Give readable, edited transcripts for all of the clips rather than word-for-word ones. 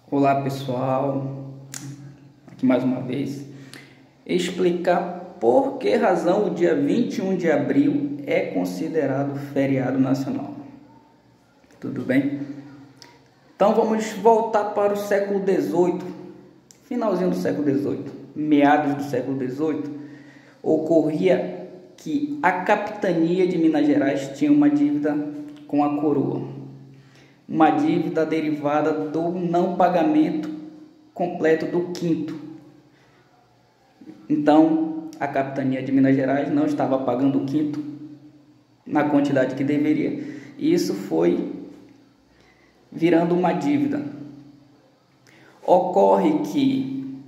Olá pessoal, aqui mais uma vez, explicar por que razão o dia 21 de abril é considerado feriado nacional. Tudo bem? Então vamos voltar para o século XVIII, finalzinho do século XVIII, meados do século XVIII, ocorria que a capitania de Minas Gerais tinha uma dívida com a coroa. Uma dívida derivada do não pagamento completo do quinto. Então, a capitania de Minas Gerais não estava pagando o quinto na quantidade que deveria. E isso foi virando uma dívida. Ocorre que,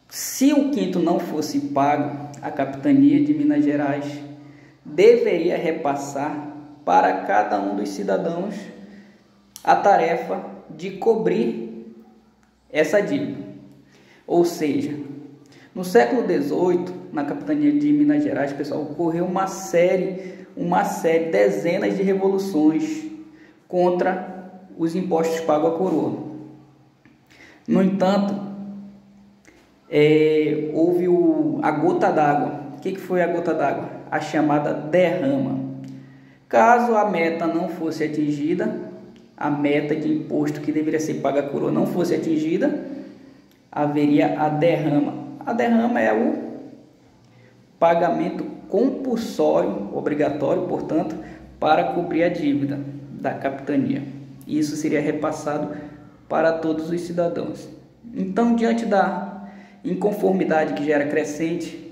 se o quinto não fosse pago, a capitania de Minas Gerais deveria repassar para cada um dos cidadãos a tarefa de cobrir essa dívida. Ou seja, no século XVIII, na capitania de Minas Gerais, pessoal, ocorreu uma série, dezenas de revoluções contra os impostos pagos à coroa. No entanto, houve a gota d'água. O que foi a gota d'água? A chamada derrama. Caso a meta não fosse atingida, a meta de imposto que deveria ser paga à coroa não fosse atingida, haveria a derrama. A derrama é o pagamento compulsório, obrigatório, portanto, para cobrir a dívida da capitania. Isso seria repassado para todos os cidadãos. Então, diante da inconformidade que já era crescente,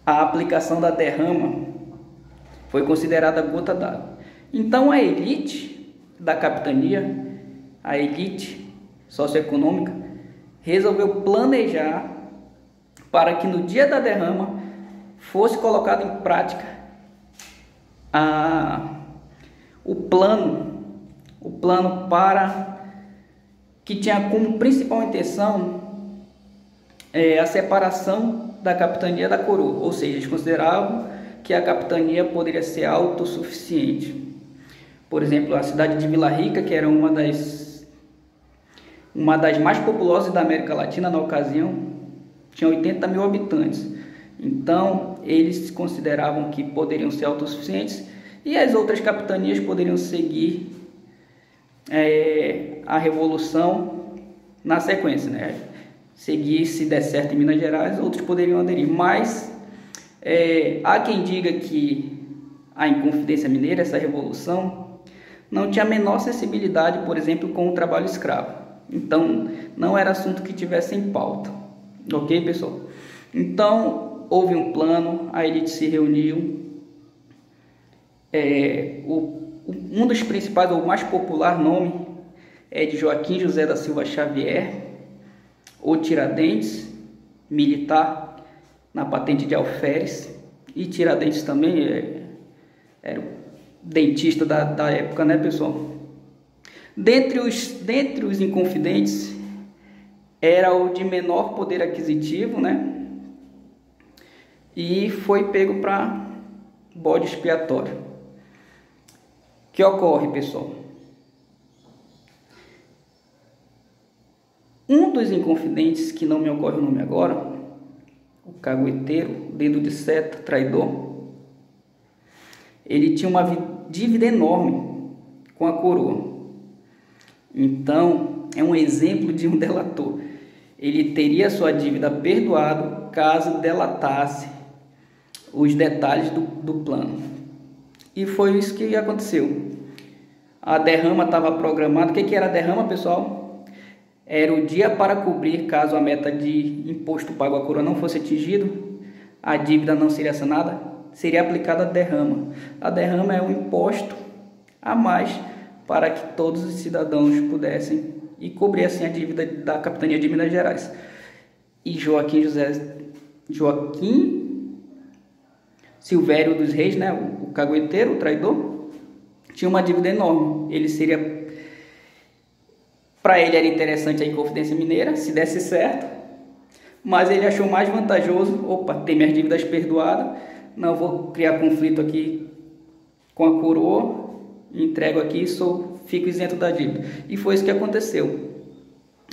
a aplicação da derrama foi considerada gota d'água. Então a elite da capitania, a elite socioeconômica, resolveu planejar para que no dia da derrama fosse colocado em prática o plano para que tinha como principal intenção a separação da capitania da coroa, ou seja, eles consideravam que a capitania poderia ser autossuficiente. Por exemplo, a cidade de Vila Rica, que era uma das mais populosas da América Latina na ocasião, tinha 80 mil habitantes. Então, eles consideravam que poderiam ser autossuficientes e as outras capitanias poderiam seguir a revolução na sequência, né? Seguir, se der certo em Minas Gerais, outros poderiam aderir, mas há quem diga que a Inconfidência Mineira, essa revolução, não tinha a menor sensibilidade, por exemplo, com o trabalho escravo. Então, não era assunto que tivesse em pauta. Ok, pessoal? Então, houve um plano, a elite se reuniu. Um dos principais, ou mais popular nome, é de Joaquim José da Silva Xavier, o Tiradentes, militar, na patente de alferes, e Tiradentes também era o dentista da época, né, pessoal? Dentre os inconfidentes, era o de menor poder aquisitivo, né? E foi pego para bode expiatório. O que ocorre, pessoal? Um dos inconfidentes, que não me ocorre o nome agora, o cagueteiro, dedo de seta, traidor, ele tinha uma dívida enorme com a coroa. Então, é um exemplo de um delator. Ele teria sua dívida perdoada caso delatasse os detalhes do plano. E foi isso que aconteceu. A derrama estava programada. O que era a derrama, pessoal? Era o dia para cobrir caso a meta de imposto pago à coroa não fosse atingido, a dívida não seria sanada, seria aplicada a derrama. A derrama é um imposto a mais para que todos os cidadãos pudessem e cobrissem a dívida da capitania de Minas Gerais. E Joaquim Silvério dos Reis, né, o cagueteiro, o traidor, tinha uma dívida enorme. Para ele era interessante a Inconfidência Mineira, se desse certo, mas ele achou mais vantajoso, ter minhas dívidas perdoadas, não vou criar conflito aqui com a coroa, entrego aqui e sou fico isento da dívida. E foi isso que aconteceu.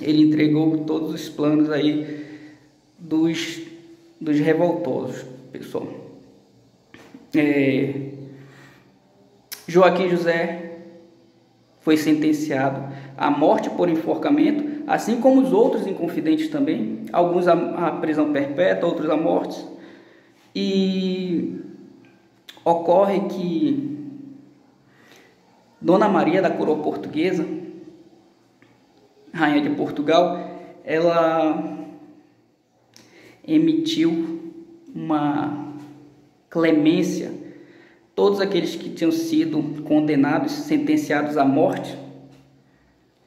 Ele entregou todos os planos aí dos revoltosos, pessoal. Joaquim José foi sentenciado à morte por enforcamento, assim como os outros inconfidentes também, alguns à prisão perpétua, outros à morte. E ocorre que Dona Maria da Coroa Portuguesa, rainha de Portugal, ela emitiu uma clemência. Todos aqueles que tinham sido condenados, sentenciados à morte,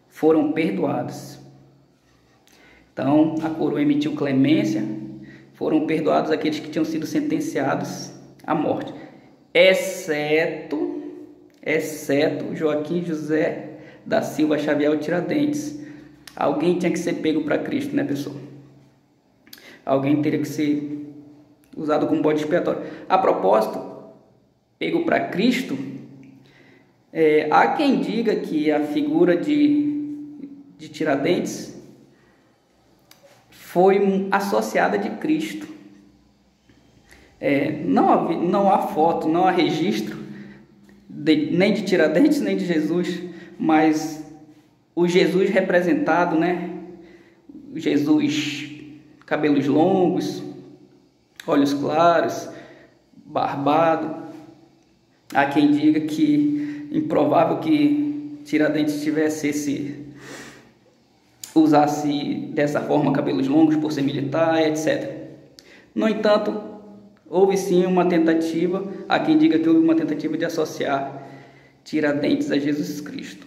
foram perdoados. Então, a coroa emitiu clemência, foram perdoados aqueles que tinham sido sentenciados à morte, exceto Joaquim José da Silva Xavier o Tiradentes. Alguém tinha que ser pego para Cristo, né, pessoal? Alguém teria que ser usado como bode expiatório. A propósito, pego para Cristo, há quem diga que a figura de Tiradentes foi associada de Cristo. Não há foto, não há registro nem de Tiradentes nem de Jesus, mas o Jesus representado, né? Jesus, cabelos longos, olhos claros, barbado. Há quem diga que improvável que Tiradentes usasse dessa forma cabelos longos por ser militar, etc. No entanto, houve sim uma tentativa, há quem diga que houve uma tentativa de associar Tiradentes a Jesus Cristo.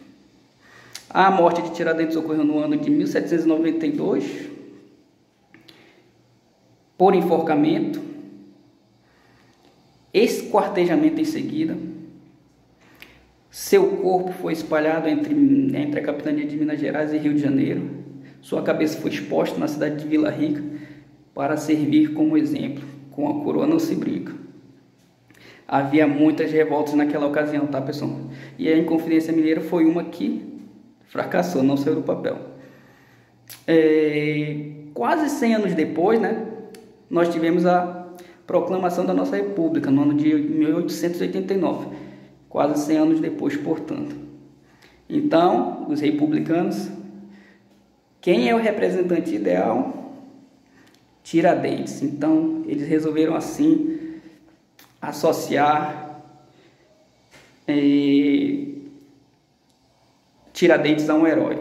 A morte de Tiradentes ocorreu no ano de 1792, por enforcamento, esquartejamento em seguida. Seu corpo foi espalhado entre a capitania de Minas Gerais e Rio de Janeiro. Sua cabeça foi exposta na cidade de Vila Rica para servir como exemplo. Com a coroa não se brinca. Havia muitas revoltas naquela ocasião, tá, pessoal? E a Inconfidência Mineira foi uma que fracassou, não saiu do papel. Quase 100 anos depois, né, nós tivemos a proclamação da nossa República, no ano de 1889. Quase 100 anos depois, portanto. Então, os republicanos, quem é o representante ideal? Tiradentes. Então, eles resolveram assim associar Tiradentes a um herói.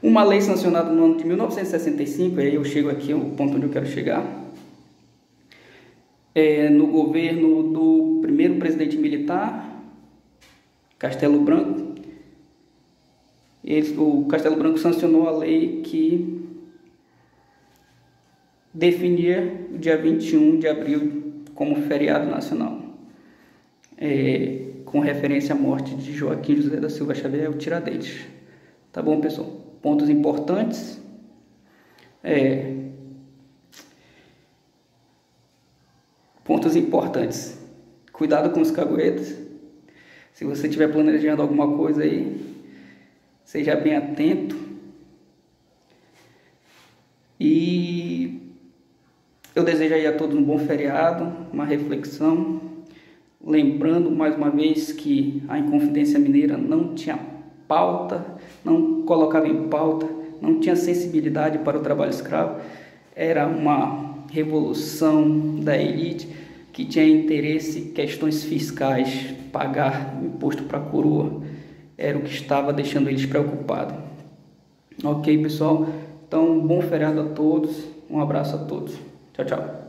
Uma lei sancionada no ano de 1965, aí eu chego aqui ao ponto onde eu quero chegar, no governo do primeiro presidente militar, Castelo Branco. O Castelo Branco sancionou a lei que definia o dia 21 de abril como feriado nacional, com referência à morte de Joaquim José da Silva Xavier, o Tiradentes. Tá bom, pessoal? Pontos importantes. Pontos importantes. Cuidado com os caguetes. Se você estiver planejando alguma coisa aí, seja bem atento. E eu desejo aí a todos um bom feriado, uma reflexão. Lembrando mais uma vez que a Inconfidência Mineira não tinha pauta, não colocava em pauta, não tinha sensibilidade para o trabalho escravo. Era uma revolução da elite que tinha interesse em questões fiscais, pagar imposto para a coroa, era o que estava deixando eles preocupados. Ok, pessoal? Então, bom feriado a todos, um abraço a todos. Tchau, tchau.